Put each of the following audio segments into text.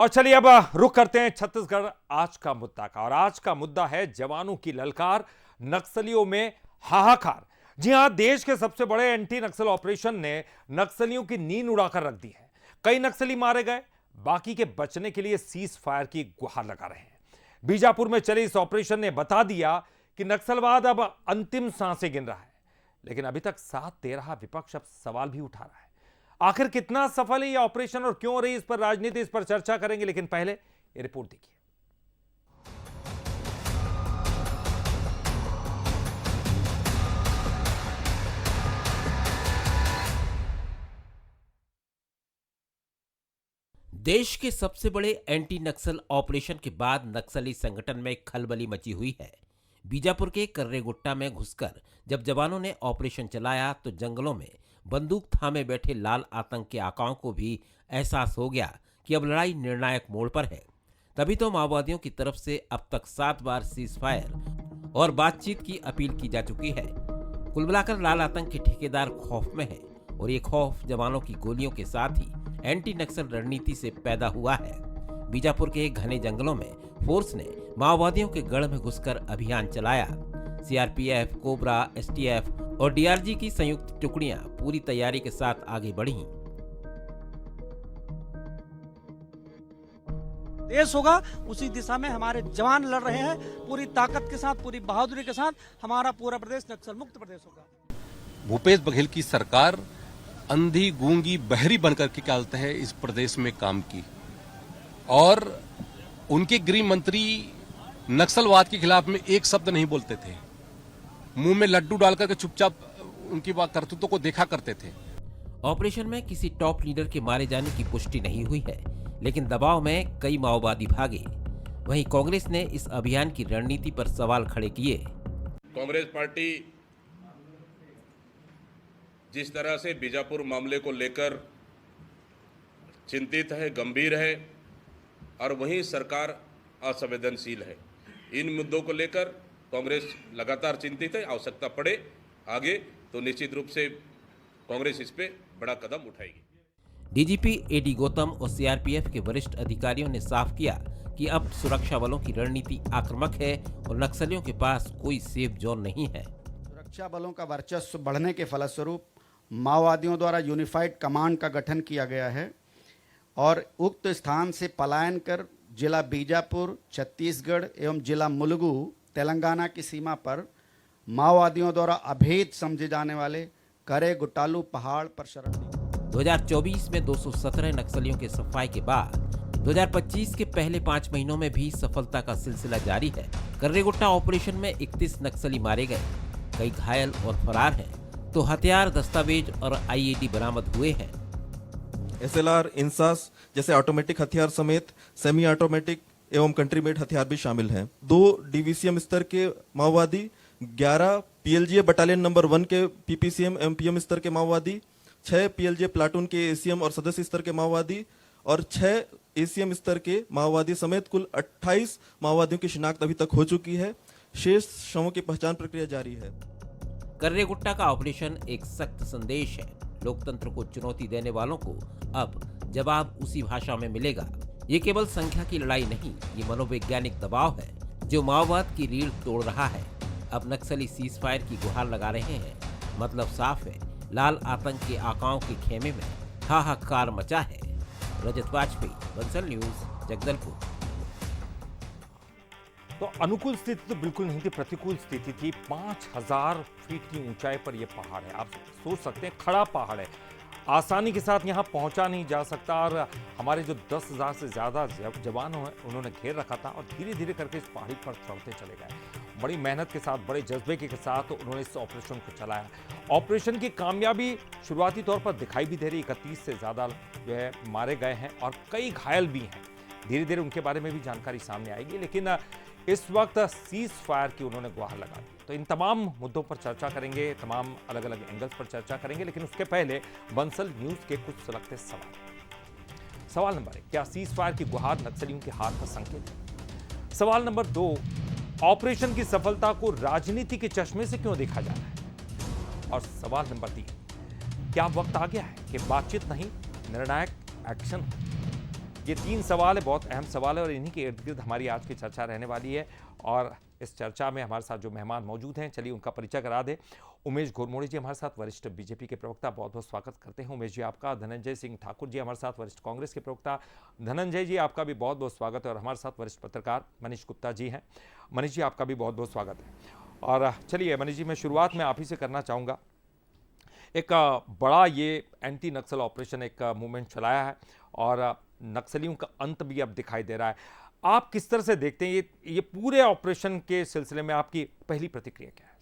और चलिए अब रुख करते हैं छत्तीसगढ़ आज का मुद्दा का। और आज का मुद्दा है जवानों की ललकार, नक्सलियों में हाहाकार। जी हां, देश के सबसे बड़े एंटी नक्सल ऑपरेशन ने नक्सलियों की नींद उड़ाकर रख दी है। कई नक्सली मारे गए, बाकी के बचने के लिए सीज फायर की गुहार लगा रहे हैं। बीजापुर में चले इस ऑपरेशन ने बता दिया कि नक्सलवाद अब अंतिम सांसें गिन रहा है। लेकिन अभी तक साथ दे रहा विपक्ष अब सवाल भी उठा रहा है। आखिर कितना सफल है यह ऑपरेशन और क्यों रही इस पर राजनीति, इस पर चर्चा करेंगे। लेकिन पहले ये रिपोर्ट देखिए। देश के सबसे बड़े एंटी नक्सल ऑपरेशन के बाद नक्सली संगठन में खलबली मची हुई है। बीजापुर के कर्रेगुट्टा में घुसकर जब जवानों ने ऑपरेशन चलाया तो जंगलों में बंदूक थामे बैठे लाल आतंक के आकाओं को भी एहसास हो गया कि अब लड़ाई निर्णायक मोड़ पर है। तभी तो माओवादियों की तरफ से अब तक 7 बार सीज फायर और बातचीत की अपील की जा चुकी है। कुल मिलाकर लाल आतंक के ठेकेदार खौफ में है और ये खौफ जवानों की गोलियों के साथ ही एंटी नक्सल रणनीति से पैदा हुआ है। बीजापुर के घने जंगलों में फोर्स ने माओवादियों के गढ़ में घुसकर अभियान चलाया। सीआरपीएफ, कोबरा, एसटीएफ और डीआरजी की संयुक्त टुकड़ियां पूरी तैयारी के साथ आगे बढ़ी। देश होगा उसी दिशा में हमारे जवान लड़ रहे हैं। पूरी ताकत के साथ, पूरी बहादुरी के साथ हमारा पूरा प्रदेश नक्सल मुक्त प्रदेश होगा। भूपेश बघेल की सरकार अंधी, गूंगी, बहरी बनकर के चलते हैं इस प्रदेश में काम की, और उनके गृह मंत्री नक्सलवाद के खिलाफ में एक शब्द नहीं बोलते थे। मुंह में लड्डू डालकर के चुपचाप उनकी करतूतों को देखा करते थे। ऑपरेशन में किसी टॉप लीडर के मारे जाने की पुष्टि नहीं हुई है, लेकिन दबाव में कई माओवादी भागे। वहीं कांग्रेस ने इस अभियान की रणनीति पर सवाल खड़े किए। कांग्रेस पार्टी जिस तरह से बीजापुर मामले को लेकर चिंतित है, गंभीर है, और वहीं सरकार असंवेदनशील है, इन मुद्दों को लेकर कांग्रेस लगातार चिंतित है। आवश्यकता पड़े आगे तो निश्चित रूप से कांग्रेस इस पे बड़ा कदम उठाएगी। डीजीपी एडी गौतम और सीआरपीएफ के वरिष्ठ अधिकारियों ने साफ किया कि अब सुरक्षा बलों की रणनीति आक्रामक है और नक्सलियों के पास कोई सेफ जोन नहीं है। सुरक्षा बलों का वर्चस्व बढ़ने के फलस्वरूप माओवादियों द्वारा यूनिफाइड कमांड का गठन किया गया है और उक्त स्थान से पलायन कर जिला बीजापुर, छत्तीसगढ़ एवं जिला मुलुगु, तेलंगाना की सीमा पर माओवादियों द्वारा अभेद समझे जाने वाले करेगुट्टालू पहाड़ पर शरण ली। 2024 में 217 नक्सलियों के सफाई के बाद 2025 के पहले 5 महीनों में भी सफलता का सिलसिला जारी है। कर्रेगुट्टा ऑपरेशन में 31 नक्सली मारे गए, कई घायल और फरार हैं, तो हथियार, दस्तावेज और आईईडी बरामद हुए हैं। एसएलआर, इंसास जैसे ऑटोमेटिक हथियार समेत सेमी ऑटोमेटिक एवं कंट्री मेड हथियार भी शामिल हैं। 2 डीवीसीएम स्तर के माओवादी, 11 पीएलजीए बटालियन नंबर 1 के पीपीसीएम एमपीएम स्तर के माओवादी, 6 पीएलजीए प्लाटून के एसीएम और सदस्य स्तर के माओवादी और 6 एसीएम स्तर के माओवादी समेत कुल 28 माओवादियों की शिनाख्त अभी तक हो चुकी है। शेष शवों की पहचान प्रक्रिया जारी है। कर्रेगुट्टा का ऑपरेशन एक सख्त संदेश है। लोकतंत्र को चुनौती देने वालों को अब जवाब उसी भाषा में मिलेगा। ये केवल संख्या की लड़ाई नहीं, ये मनोवैज्ञानिक दबाव है जो माओवाद की रीढ़ तोड़ रहा है। अब नक्सली सीज फायर की गुहार लगा रहे हैं। मतलब साफ है, लाल आतंक के आकाओं के खेमे में हाहाकार मचा है। रजत वाजपेयी, बंसल न्यूज, जगदलपुर। तो अनुकूल स्थिति तो बिल्कुल नहीं थी, प्रतिकूल स्थिति थी। 5000 फीट की ऊंचाई पर यह पहाड़ है। आप सोच सकते हैं, खड़ा पहाड़ है, आसानी के साथ यहां पहुंचा नहीं जा सकता। और हमारे जो 10,000 से ज्यादा जवान हैं, उन्होंने घेर रखा था और धीरे धीरे करके इस पहाड़ी पर चढ़ते चले गए। बड़ी मेहनत के साथ, बड़े जज्बे के साथ उन्होंने इस ऑपरेशन को चलाया। ऑपरेशन की कामयाबी शुरुआती तौर पर दिखाई भी दे रही। 31 से ज्यादा जो है मारे गए हैं और कई घायल भी हैं। धीरे धीरे उनके बारे में भी जानकारी सामने आएगी। लेकिन इस वक्त सीज फायर की उन्होंने गुहार लगा दी। तो इन तमाम मुद्दों पर चर्चा करेंगे, तमाम अलग अलग एंगल्स पर चर्चा करेंगे। लेकिन उसके पहले बंसल न्यूज के कुछ सलगते सवाल। सवाल नंबर 1, क्या सीज फायर की गुहार नक्सलियों की हार का संकेत है? सवाल नंबर 2, ऑपरेशन की सफलता को राजनीति के चश्मे से क्यों देखा जा रहा है? और सवाल नंबर 3, क्या वक्त आ गया है कि बातचीत नहीं, निर्णायक एक्शन हो? ये 3 सवाल है, बहुत अहम सवाल है और इन्हीं के इर्द गिर्द हमारी आज की चर्चा रहने वाली है। और इस चर्चा में हमारे साथ जो मेहमान मौजूद हैं, चलिए उनका परिचय करा दें। उमेश घुरमोड़ी जी हमारे साथ, वरिष्ठ बीजेपी के प्रवक्ता, बहुत बहुत स्वागत करते हैं उमेश जी आपका। धनंजय सिंह ठाकुर जी हमारे साथ, वरिष्ठ कांग्रेस के प्रवक्ता, धनंजय जी आपका भी बहुत बहुत स्वागत है। और हमारे साथ वरिष्ठ पत्रकार मनीष गुप्ता जी हैं। मनीष जी आपका भी बहुत बहुत स्वागत है। और चलिए मनीष जी, मैं शुरुआत में आप ही से करना चाहूँगा। एक बड़ा ये एंटी नक्सल ऑपरेशन एक मूवमेंट चलाया है और नक्सलियों का अंत भी अब दिखाई दे रहा है। आप किस तरह से देखते हैं ये पूरे ऑपरेशन के सिलसिले में आपकी पहली प्रतिक्रिया क्या है?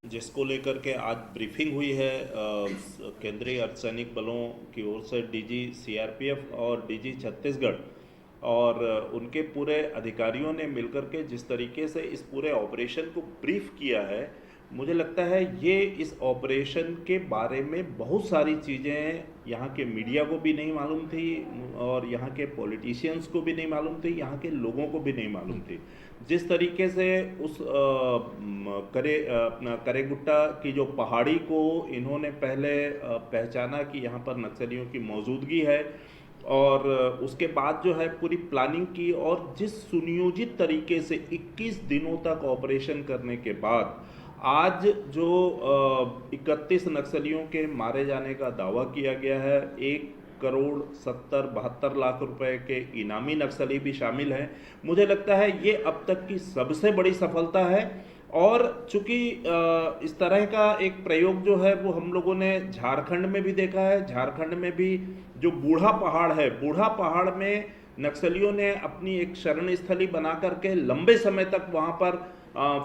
जिसको लेकर के आज ब्रीफिंग हुई है केंद्रीय अर्धसैनिक बलों की ओर से डीजी सीआरपीएफ और डीजी छत्तीसगढ़ और उनके पूरे अधिकारियों ने मिलकर के जिस तरीके से इस पूरे ऑपरेशन को ब्रीफ किया है, मुझे लगता है ये इस ऑपरेशन के बारे में बहुत सारी चीज़ें यहाँ के मीडिया को भी नहीं मालूम थी और यहाँ के पॉलिटिशियंस को भी नहीं मालूम थी, यहाँ के लोगों को भी नहीं मालूम थी। जिस तरीके से उस करेगुट्टा की जो पहाड़ी को इन्होंने पहले पहचाना कि यहाँ पर नक्सलियों की मौजूदगी है और उसके बाद जो है पूरी प्लानिंग की और जिस सुनियोजित तरीके से 21 दिनों तक ऑपरेशन करने के बाद आज जो 31 नक्सलियों के मारे जाने का दावा किया गया है, 1,70,72 लाख रुपए के इनामी नक्सली भी शामिल हैं। मुझे लगता है ये अब तक की सबसे बड़ी सफलता है और चूंकि इस तरह का एक प्रयोग जो है वो हम लोगों ने झारखंड में भी देखा है। झारखंड में भी जो बूढ़ा पहाड़ है, बूढ़ा पहाड़ में नक्सलियों ने अपनी एक शरण स्थली बना करके लंबे समय तक वहां पर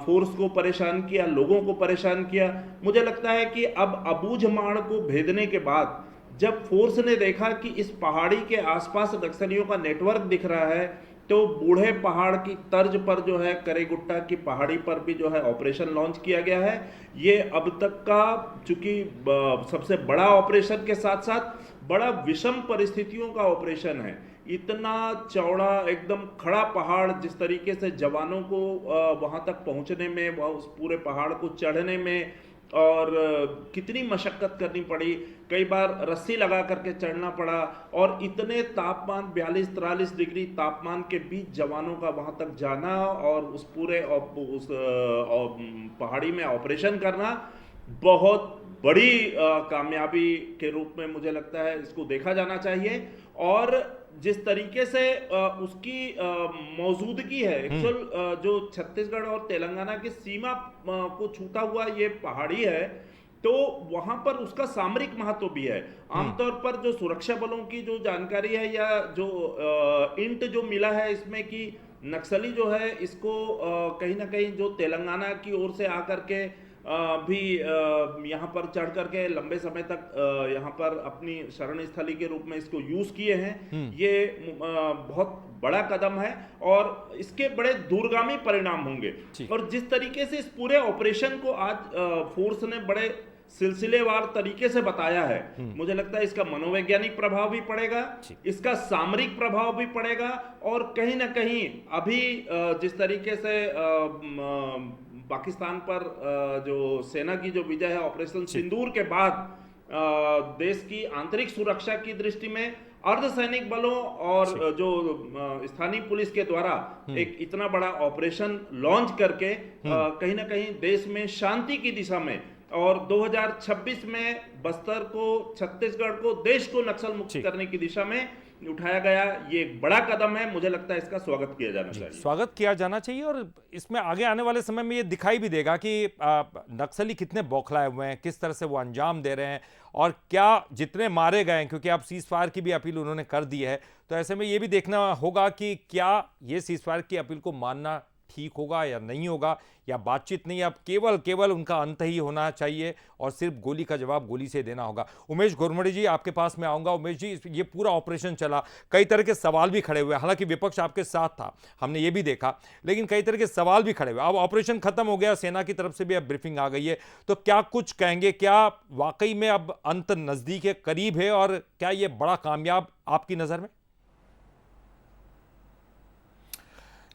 फोर्स को परेशान किया, लोगों को परेशान किया। मुझे लगता है कि अब अबूझमाड़ को भेदने के बाद जब फोर्स ने देखा कि इस पहाड़ी के आसपास नक्सलियों का नेटवर्क दिख रहा है, तो बूढ़े पहाड़ की तर्ज पर जो है करेगुट्टा की पहाड़ी पर भी जो है ऑपरेशन लॉन्च किया गया है। ये अब तक का चूंकि सबसे बड़ा ऑपरेशन के साथ साथ बड़ा विषम परिस्थितियों का ऑपरेशन है। इतना चौड़ा एकदम खड़ा पहाड़, जिस तरीके से जवानों को वहां तक पहुंचने में, उस पूरे पहाड़ को चढ़ने में और कितनी मशक्कत करनी पड़ी, कई बार रस्सी लगा करके चढ़ना पड़ा और इतने तापमान 42-43 डिग्री तापमान के बीच जवानों का वहां तक जाना और उस पूरे उस पहाड़ी में ऑपरेशन करना बहुत बड़ी कामयाबी के रूप में मुझे लगता है इसको देखा जाना चाहिए। और जिस तरीके से उसकी मौजूदगी है, एक्चुअल जो छत्तीसगढ़ और तेलंगाना की सीमा को छूता हुआ ये पहाड़ी है, तो वहां पर उसका सामरिक महत्व भी है। आमतौर पर जो सुरक्षा बलों की जो जानकारी है या जो इंट जो मिला है इसमें कि नक्सली जो है इसको कहीं ना कहीं जो तेलंगाना की ओर से आकर के भी यहाँ पर चढ़ करके लंबे समय तक यहाँ पर अपनी शरण स्थली के रूप में इसको यूज किए हैं। ये बहुत बड़ा कदम है और इसके बड़े दूरगामी परिणाम होंगे। और जिस तरीके से इस पूरे ऑपरेशन को आज फोर्स ने बड़े सिलसिलेवार तरीके से बताया है, मुझे लगता है इसका मनोवैज्ञानिक प्रभाव भी पड़ेगा, इसका सामरिक प्रभाव भी पड़ेगा और कहीं ना कहीं अभी जिस तरीके से पाकिस्तान पर जो सेना की जो विजय है ऑपरेशन सिंदूर के बाद, देश की आंतरिक सुरक्षा की दृष्टि में अर्धसैनिक बलों और जो स्थानीय पुलिस के द्वारा एक इतना बड़ा ऑपरेशन लॉन्च करके कहीं ना कहीं देश में शांति की दिशा में और 2026 में बस्तर को, छत्तीसगढ़ को, देश को नक्सल मुक्त करने की दिशा में उठाया गया ये एक बड़ा कदम है। मुझे लगता है इसका स्वागत किया जाना चाहिए। स्वागत किया जाना चाहिए और इसमें आगे आने वाले समय में ये दिखाई भी देगा कि नक्सली कितने बौखलाए हुए हैं, किस तरह से वो अंजाम दे रहे हैं और क्या जितने मारे गए हैं, क्योंकि अब सीज फायर की भी अपील उन्होंने कर दी है। तो ऐसे में ये भी देखना होगा कि क्या ये सीज फायर की अपील को मानना ठीक होगा या नहीं होगा, या बातचीत नहीं, अब केवल उनका अंत ही होना चाहिए और सिर्फ गोली का जवाब गोली से देना होगा। उमेश घुरमोड़ी जी आपके पास में आऊंगा। उमेश जी, ये पूरा ऑपरेशन चला, कई तरह के सवाल भी खड़े हुए, हालांकि विपक्ष आपके साथ था, हमने ये भी देखा, लेकिन कई तरह के सवाल भी खड़े हुए। अब ऑपरेशन खत्म हो गया, सेना की तरफ से भी अब ब्रीफिंग आ गई है, तो क्या कुछ कहेंगे, क्या वाकई में अब अंत नजदीक है, करीब है और क्या ये बड़ा कामयाब आपकी नजर में?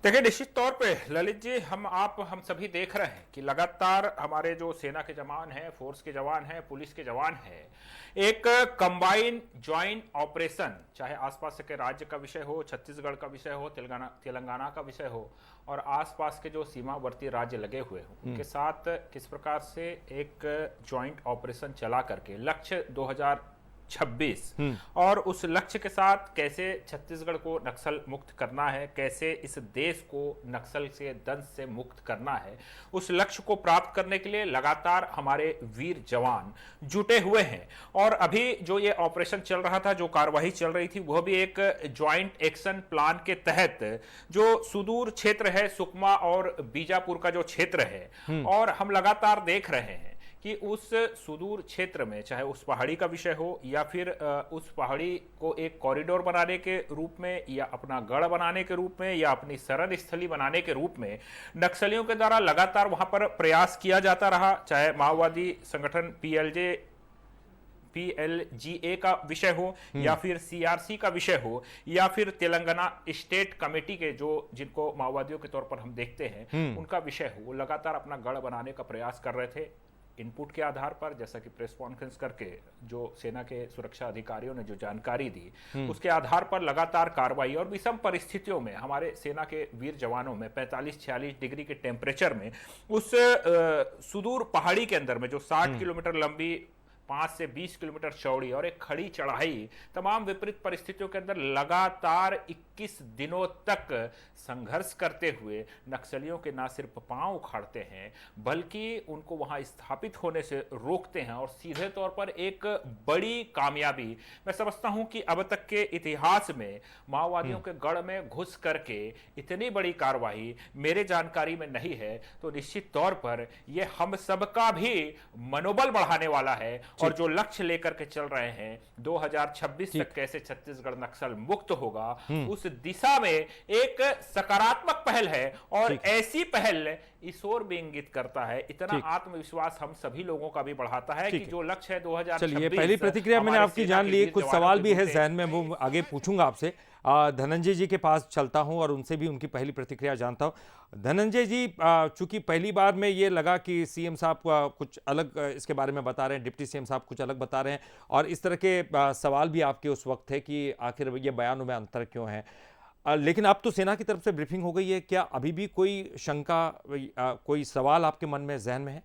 देखिए, निश्चित तौर पे ललित जी, हम सभी देख रहे हैं कि लगातार हमारे जो सेना के जवान हैं, फोर्स के जवान हैं, पुलिस के जवान हैं, एक कंबाइन ज्वाइंट ऑपरेशन, चाहे आसपास के राज्य का विषय हो, छत्तीसगढ़ का विषय हो, तेलंगाना का विषय हो, और आसपास के जो सीमावर्ती राज्य लगे हुए हैं उनके साथ किस प्रकार से एक ज्वाइंट ऑपरेशन चला करके लक्ष्य 2026 और उस लक्ष्य के साथ कैसे छत्तीसगढ़ को नक्सल मुक्त करना है, कैसे इस देश को नक्सल से दंश से मुक्त करना है, उस लक्ष्य को प्राप्त करने के लिए लगातार हमारे वीर जवान जुटे हुए हैं। और अभी जो ये ऑपरेशन चल रहा था, जो कार्यवाही चल रही थी, वह भी एक ज्वाइंट एक्शन प्लान के तहत जो सुदूर क्षेत्र है, सुकमा और बीजापुर का जो क्षेत्र है, और हम लगातार देख रहे हैं कि उस सुदूर क्षेत्र में, चाहे उस पहाड़ी का विषय हो या फिर उस पहाड़ी को एक कॉरिडोर बनाने के रूप में या अपना गढ़ बनाने के रूप में या अपनी शरण स्थली बनाने के रूप में नक्सलियों के द्वारा लगातार वहां पर प्रयास किया जाता रहा। चाहे माओवादी संगठन PLGA का विषय हो या फिर CRC का विषय हो या फिर तेलंगाना स्टेट कमेटी के जो जिनको माओवादियों के तौर पर हम देखते हैं उनका विषय हो, वो लगातार अपना गढ़ बनाने का प्रयास कर रहे थे। इनपुट के आधार पर, जैसा कि प्रेस कॉन्फ्रेंस करके जो सेना के सुरक्षा अधिकारियों ने जो जानकारी दी, उसके आधार पर लगातार कार्रवाई और विषम परिस्थितियों में हमारे सेना के वीर जवानों में 45-46 डिग्री के टेम्परेचर में उस सुदूर पहाड़ी के अंदर में जो 60 किलोमीटर लंबी, 5 से 20 किलोमीटर चौड़ी और एक खड़ी चढ़ाई, तमाम विपरीत परिस्थितियों के अंदर लगातार 21 दिनों तक संघर्ष करते हुए नक्सलियों के ना सिर्फ पांव उखाड़ते हैं बल्कि उनको वहां स्थापित होने से रोकते हैं। और सीधे तौर पर एक बड़ी कामयाबी मैं समझता हूं कि अब तक के इतिहास में माओवादियों के गढ़ में घुस करके इतनी बड़ी कार्रवाई मेरे जानकारी में नहीं है। तो निश्चित तौर पर यह हम सबका भी मनोबल बढ़ाने वाला है और जो लक्ष्य लेकर के चल रहे हैं 2026 तक कैसे छत्तीसगढ़ नक्सल मुक्त होगा, उस दिशा में एक सकारात्मक पहल है। और ऐसी पहल ईश्वर भी इंगित करता है, इतना आत्मविश्वास हम सभी लोगों का भी बढ़ाता है कि जो लक्ष्य है 2026। चलिए, पहली प्रतिक्रिया मैंने आपकी जान ली। कुछ सवाल भी है जहन में, वो आगे पूछूंगा आपसे। धनंजय जी के पास चलता हूं और उनसे भी उनकी पहली प्रतिक्रिया जानता हूं। धनंजय जी, चूंकि पहली बार में ये लगा कि सीएम साहब कुछ अलग इसके बारे में बता रहे हैं, डिप्टी सीएम साहब कुछ अलग बता रहे हैं, और इस तरह के सवाल भी आपके उस वक्त थे कि आखिर ये बयानों में अंतर क्यों है। लेकिन अब तो सेना की तरफ से ब्रीफिंग हो गई है, क्या अभी भी कोई शंका, कोई सवाल आपके मन में, जहन में है?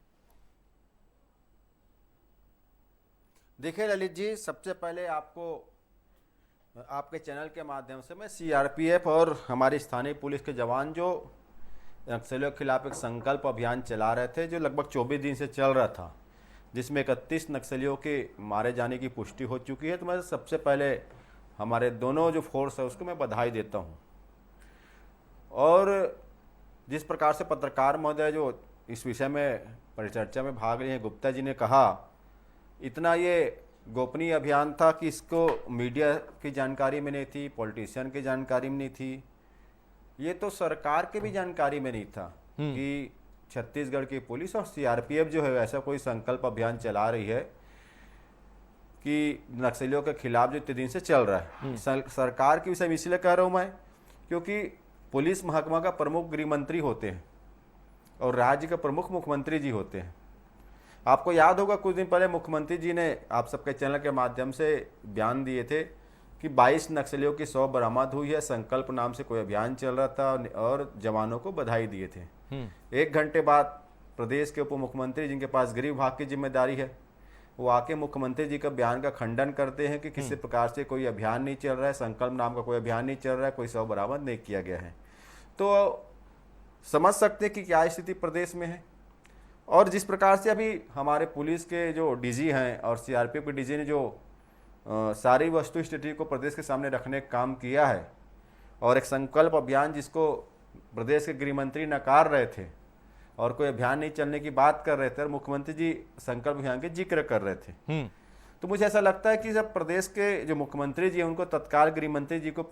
देखिए ललित जी, सबसे पहले आपको आपके चैनल के माध्यम से मैं CRPF और हमारी स्थानीय पुलिस के जवान जो नक्सलियों के खिलाफ एक संकल्प अभियान चला रहे थे, जो लगभग 24 दिन से चल रहा था, जिसमें 31 नक्सलियों के मारे जाने की पुष्टि हो चुकी है। तो मैं सबसे पहले हमारे दोनों जो फोर्स है उसको मैं बधाई देता हूं। और जिस प्रकार से पत्रकार महोदय जो इस विषय में परिचर्चा में भाग लिए हैं, गुप्ता जी ने कहा, इतना ये गोपनीय अभियान था कि इसको मीडिया की जानकारी में नहीं थी, पॉलिटिशियन की जानकारी में नहीं थी, ये तो सरकार के भी जानकारी में नहीं था कि छत्तीसगढ़ की पुलिस और CRPF जो है ऐसा कोई संकल्प अभियान चला रही है कि नक्सलियों के खिलाफ जो इतने दिन से चल रहा है। सरकार की विषय इसलिए कह रहा हूँ मैं क्योंकि पुलिस महकमा का प्रमुख गृह मंत्री होते हैं और राज्य के प्रमुख मुख्यमंत्री जी होते हैं। आपको याद होगा कुछ दिन पहले मुख्यमंत्री जी ने आप सबके चैनल के माध्यम से बयान दिए थे कि 22 नक्सलियों की 100 बरामद हुई है, संकल्प नाम से कोई अभियान चल रहा था, और जवानों को बधाई दिए थे। 1 घंटे बाद प्रदेश के उप मुख्यमंत्री जिनके पास गृह विभाग की जिम्मेदारी है, वो आके मुख्यमंत्री जी का बयान का खंडन करते हैं कि किसी प्रकार से कोई अभियान नहीं चल रहा है, संकल्प नाम का कोई अभियान नहीं चल रहा है, कोई 100 बरामद नहीं किया गया है। तो समझ सकते हैं कि क्या स्थिति प्रदेश में है। और जिस प्रकार से अभी हमारे पुलिस के जो DG हैं और CRPF के DG ने जो सारी वस्तु स्थिति को प्रदेश के सामने रखने का काम किया है, और एक संकल्प अभियान जिसको प्रदेश के गृह मंत्री नकार रहे थे और कोई अभियान नहीं चलने की बात कर रहे थे, और मुख्यमंत्री जी संकल्प अभियान के जिक्र कर रहे थे, तो मुझे ऐसा लगता है कि जब प्रदेश के जो मुख्यमंत्री जी उनको तत्काल गृह मंत्री जी को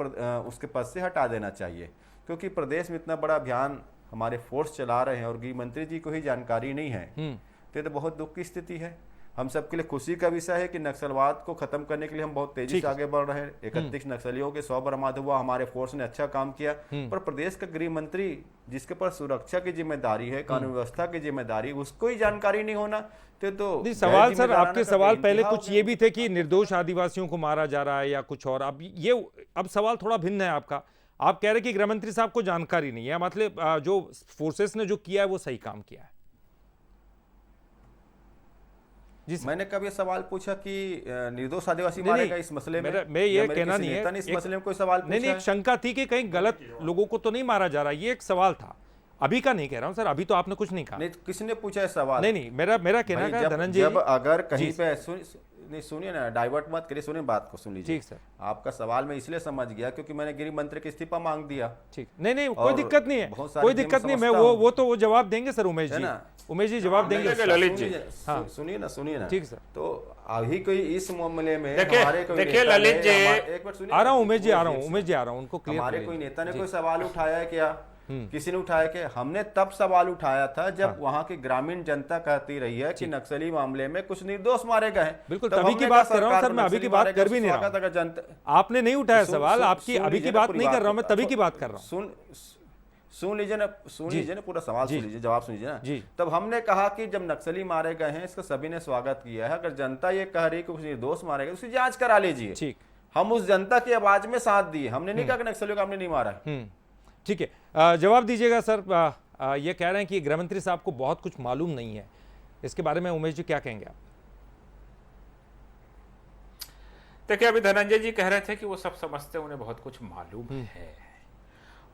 उसके पद से हटा देना चाहिए, क्योंकि प्रदेश में इतना बड़ा अभियान हमारे फोर्स चला रहे हैं और गृह मंत्री जी को ही जानकारी नहीं है, तो ये तो बहुत दुख की स्थिति है। हम सबके लिए खुशी का विषय है कि नक्सलवाद को खत्म करने के लिए हम बहुत तेजी से आगे बढ़ रहे हैं। 31 नक्सलियों के 100 बरामद हुआ, हमारे फोर्स ने अच्छा काम किया। पर प्रदेश का गृह मंत्री जिसके पास सुरक्षा की जिम्मेदारी है, कानून व्यवस्था की जिम्मेदारी, उसको ही जानकारी नहीं होना तो सवाल सर आपके सवाल पहले कुछ ये भी थे कि निर्दोष आदिवासियों को मारा जा रहा है या कुछ और। अब सवाल थोड़ा भिन्न है आपका। आप कह रहे कि गृह मंत्री साहब को जानकारी नहीं है, मतलब जो फोर्सेस ने जो किया है वो सही काम किया है। मैंने कभी सवाल पूछा कि निर्दोष आदिवासी मारे गए इस मसले में? मैं ये कहना नहीं है, इस मसले में कोई सवाल पूछा? नहीं, एक शंका थी कि कहीं गलत लोगों को तो नहीं मारा जा रहा, ये एक सवाल था। अभी का नहीं कह रहा हूं सर, अभी तो आपने कुछ नहीं कहा। नहीं, किसने पूछा है सवाल? नहीं, मेरा कहना है धनंजय, जब अगर कहीं पे नहीं, सुनिए ना, डाइवर्ट मत करिए, सुनिए बात को, सुन लीजिए। ठीक सर। आपका सवाल मैं इसलिए समझ गया क्योंकि मैंने गृह मंत्री का इस्तीफा मांग दिया। ठीक, नहीं, कोई दिक्कत नहीं है, कोई दिक्कत नहीं। मैं वो जवाब देंगे सर, उमेश जी जवाब देंगे। ललित जी सुनिए ना। ठीक सर। तो अभी कोई इस मामले में देखिए ललित जी, एक बार सुनिए, आ रहा हूँ उमेश जी, आ रहा हूँ, उनको क्लियर। हमारे कोई नेता ने कोई सवाल उठाया है क्या? किसी ने उठाया कि हमने तब सवाल उठाया था जब वहां की ग्रामीण जनता कहती रही है कि नक्सली मामले में कुछ निर्दोष मारे गए हैं। बिल्कुल, तभी की बात कर रहा हूं सर, मैं अभी की बात कर भी नहीं रहा हूं। आपने नहीं उठाया सवाल, आपकी अभी की बात नहीं कर रहा हूं, मैं तभी की बात कर रहा हूं। सुन लीजिए ना, पूरा सवाल सुन लीजिए, जवाब सुन लीजिए ना। तब हमने कहा कि जब नक्सली मारे गए हैं इसका सभी ने स्वागत किया है। अगर जनता ये कह रही कि कुछ निर्दोष मारे गए, उसकी जांच करा लीजिए। ठीक, हम उस जनता की आवाज में साथ दिए, हमने नहीं कहा कि नक्सलियों को हमने नहीं मारा है। ठीक है, जवाब दीजिएगा सर। ये कह रहे हैं कि गृहमंत्री साहब को बहुत कुछ मालूम नहीं है, इसके बारे में उमेश जी क्या कहेंगे आप? देखिए, अभी धनंजय जी कह रहे थे कि वो सब समझते हैं, उन्हें बहुत कुछ मालूम है।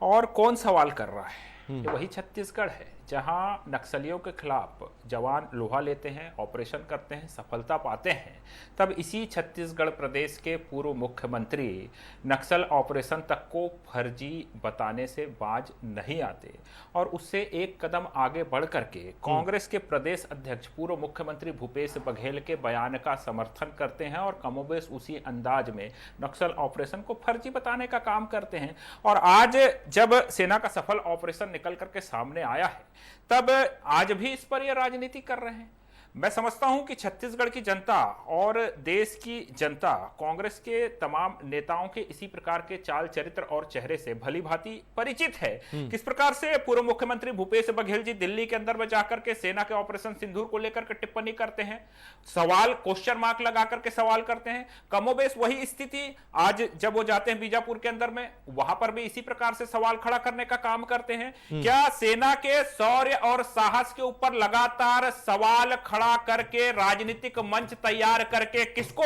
और कौन सवाल कर रहा है? ये वही छत्तीसगढ़ है जहां नक्सलियों के खिलाफ जवान लोहा लेते हैं, ऑपरेशन करते हैं, सफलता पाते हैं। तब इसी छत्तीसगढ़ प्रदेश के पूर्व मुख्यमंत्री नक्सल ऑपरेशन तक को फर्जी बताने से बाज नहीं आते और उससे एक कदम आगे बढ़ करके कांग्रेस के प्रदेश अध्यक्ष पूर्व मुख्यमंत्री भूपेश बघेल के बयान का समर्थन करते हैं और कमोबेश उसी अंदाज में नक्सल ऑपरेशन को फर्जी बताने का काम करते हैं। और आज जब सेना का सफल ऑपरेशन निकल करके सामने आया है, तब आज भी इस पर ये राजनीति कर रहे हैं। मैं समझता हूं कि छत्तीसगढ़ की जनता और देश की जनता कांग्रेस के तमाम नेताओं के इसी प्रकार के चाल चरित्र और चेहरे से भली भांति परिचित है। किस प्रकार से पूर्व मुख्यमंत्री भूपेश बघेल जी दिल्ली के अंदर में जाकर के सेना के ऑपरेशन सिंदूर को लेकर के टिप्पणी करते हैं, सवाल क्वेश्चन मार्क लगा करके सवाल करते हैं। कमोबेश वही स्थिति आज जब वो जाते हैं बीजापुर के अंदर में, वहां पर भी इसी प्रकार से सवाल खड़ा करने का काम करते हैं। क्या सेना के शौर्य और साहस के ऊपर लगातार सवाल खड़ा करके राजनीतिक मंच तैयार करके किसको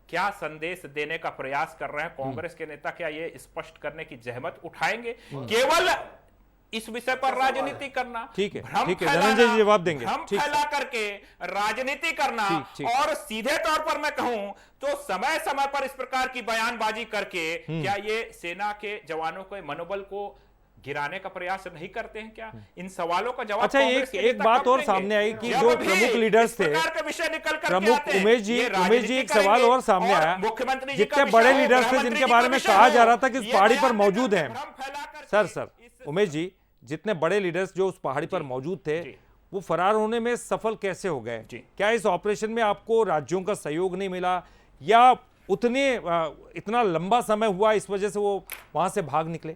क्या संदेश देने का प्रयास कर रहे हैं कांग्रेस के नेता? क्या ये स्पष्ट करने की जहमत उठाएंगे? केवल इस विषय पर राजनीति करना, ठीक है, धनंजय जी जवाब देंगे। हम फैला करके राजनीति करना और सीधे तौर पर मैं कहूं तो समय समय पर इस प्रकार की बयानबाजी करके क्या ये सेना के जवानों के मनोबल को गिराने का प्रयास नहीं करते हैं क्या? इन सवालों का जवाब। अच्छा, एक बात और सामने आई कि जो प्रमुख लीडर्स थे, प्रमुख उमेश जी एक सवाल और सामने आया, मुख्यमंत्री जितने बड़े लीडर्स थे जिनके बारे में कहा जा रहा था कि उस पहाड़ी पर मौजूद हैं, सर उमेश जी, जितने बड़े लीडर्स जो उस पहाड़ी पर मौजूद थे वो फरार होने में सफल कैसे हो गए? क्या इस ऑपरेशन में आपको राज्यों का सहयोग नहीं मिला या इतना लंबा समय हुआ इस वजह से वो वहां से भाग निकले?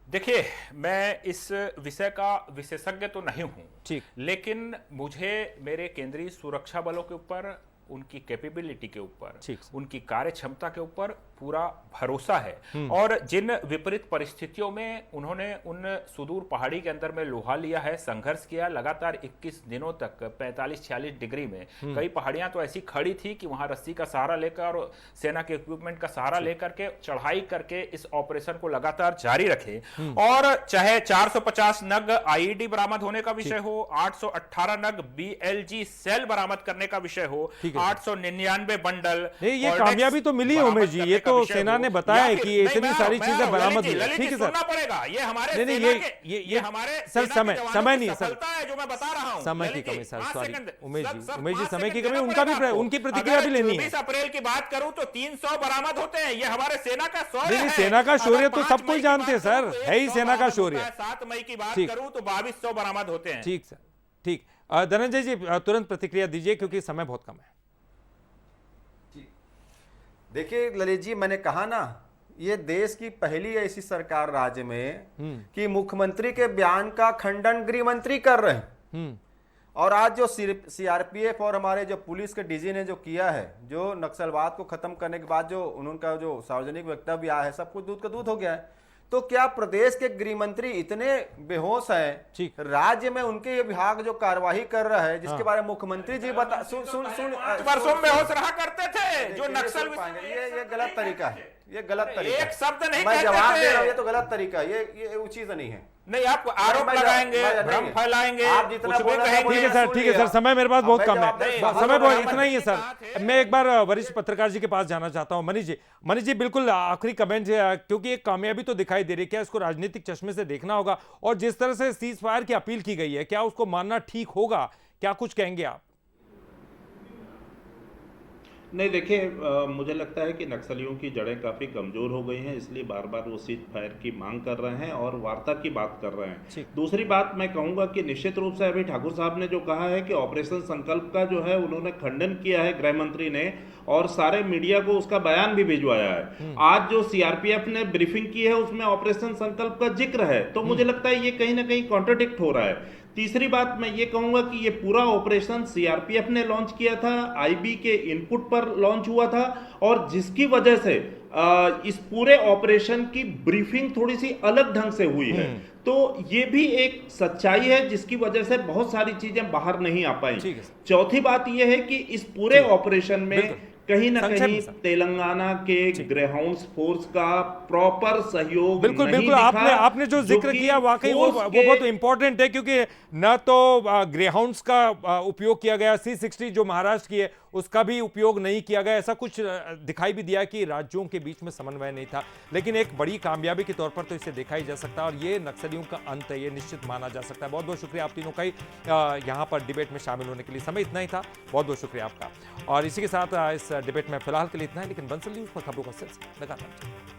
देखिए, मैं इस विषय का विशेषज्ञ तो नहीं हूं, ठीक, लेकिन मुझे मेरे केंद्रीय सुरक्षा बलों के ऊपर, उनकी कैपेबिलिटी के ऊपर, उनकी कार्य क्षमता के ऊपर पूरा भरोसा है। और जिन विपरीत परिस्थितियों में उन्होंने उन सुदूर पहाड़ी के अंदर में लोहा लिया है, संघर्ष किया लगातार 21 दिनों तक 45-46 डिग्री में, कई पहाड़ियां तो ऐसी खड़ी थी कि वहां रस्सी का सहारा लेकर और सेना के इक्विपमेंट का सहारा लेकर के चढ़ाई करके इस ऑपरेशन को लगातार जारी रखे। और चाहे 450 नग आईईडी बरामद होने का विषय हो, 818 नग BLG सेल बरामद करने का विषय हो, 899 बंडल, ये कामयाबी तो मिली है उमेश जी, ये तो सेना ने बताया है कि इतनी सारी चीजें बरामद हुई। ठीक है सर, पड़ेगा ये हमारे ये हमारे सर समय नहीं सर, जो मैं बता रहा हूं, समय की कमी सर, सॉरी उमेश जी समय की कमी, उनकी प्रतिक्रिया भी लेनी है। 20 अप्रैल की बात करूं तो 300 बरामद होते हैं, ये हमारे सेना का शौर्य है। सेना का शौर्य तो सब कोई जानते हैं सर, है ही सेना का शौर्य। 7 मई की बात करूं तो 2200 बरामद होते हैं। ठीक सर, ठीक। धनंजय जी तुरंत प्रतिक्रिया दीजिए क्योंकि समय बहुत कम है। देखिए ललित जी, मैंने कहा ना, ये देश की पहली ऐसी सरकार राज्य में कि मुख्यमंत्री के बयान का खंडन गृह मंत्री कर रहे हैं। और आज जो सीआरपीएफ और हमारे जो पुलिस के डीजी ने जो किया है, जो नक्सलवाद को खत्म करने के बाद जो उनका जो सार्वजनिक वक्तव्य आया है, सब कुछ दूध का दूध हो गया है। तो क्या प्रदेश के गृह मंत्री इतने बेहोश हैं, राज्य में उनके विभाग जो कार्यवाही कर रहा है, जिसके बारे में मुख्यमंत्री जी बता सुन वर्षों में बेहोश रहा करते थे जो नक्सल, ये गलत तरीका है, ये गलत तरीका, एक शब्द नहीं मैं कहते जवाब थे। दे रहा हूं, ये तो गलत तरीका है, ये उचित नहीं है। नहीं, आप आरोप लगाएंगे, भ्रम फैलाएंगे, आप जितना कुछ भी बोलना कहेंगे। ठीक है सर, ठीक है सर, समय मेरे पास बहुत कम है, समय बहुत इतना ही है सर। है। मैं एक बार वरिष्ठ पत्रकार जी के पास जाना चाहता हूं। मनीष जी बिल्कुल आखिरी कमेंट, क्योंकि एक कामयाबी तो दिखाई दे रही है, क्या इसको राजनीतिक चश्मे से देखना होगा? और जिस तरह से सीज फायर की अपील की गई है, क्या उसको मानना ठीक होगा? क्या कुछ कहेंगे आप? नहीं, देखिए, मुझे लगता है कि नक्सलियों की जड़ें काफ़ी कमज़ोर हो गई हैं, इसलिए बार बार वो सीज फायर की मांग कर रहे हैं और वार्ता की बात कर रहे हैं। दूसरी बात मैं कहूँगा कि निश्चित रूप से अभी ठाकुर साहब ने जो कहा है कि ऑपरेशन संकल्प का जो है उन्होंने खंडन किया है गृह मंत्री ने, और सारे मीडिया को उसका बयान भी भिजवाया है। आज जो सीआरपीएफ ने ब्रीफिंग की है उसमें ऑपरेशन संकल्प का जिक्र है, तो मुझे लगता है ये कहीं ना कहीं कॉन्ट्राडिक्ट हो रहा है। तीसरी बात मैं ये कहूंगा कि ये पूरा ऑपरेशन सीआरपीएफ ने लॉन्च किया था, आईबी के इनपुट पर लॉन्च हुआ था, और जिसकी वजह से इस पूरे ऑपरेशन की ब्रीफिंग थोड़ी सी अलग ढंग से हुई है। तो ये भी एक सच्चाई है जिसकी वजह से बहुत सारी चीजें बाहर नहीं आ पाई। चौथी बात यह है कि इस पूरे ऑपरेशन में कहीं ना कहीं तेलंगाना के ग्रेहाउंड्स फोर्स का प्रॉपर सहयोग बिल्कुल नहीं बिल्कुल, दिखा, आपने जो जिक्र किया वाकई वो बहुत इंपॉर्टेंट है, क्योंकि न तो ग्रेहाउंड्स का उपयोग किया गया, C60 जो महाराष्ट्र की है उसका भी उपयोग नहीं किया गया, ऐसा कुछ दिखाई भी दिया कि राज्यों के बीच में समन्वय नहीं था। लेकिन एक बड़ी कामयाबी के तौर पर तो इसे देखा ही जा सकता है और ये नक्सलियों का अंत है, ये निश्चित माना जा सकता है। बहुत बहुत शुक्रिया आप तीनों का ही यहाँ पर डिबेट में शामिल होने के लिए। समय इतना ही था, बहुत बहुत शुक्रिया आपका। और इसी के साथ इस डिबेट में फिलहाल के लिए इतना है, लेकिन बंसल न्यूज पर खबरों का सिलसिला लगातार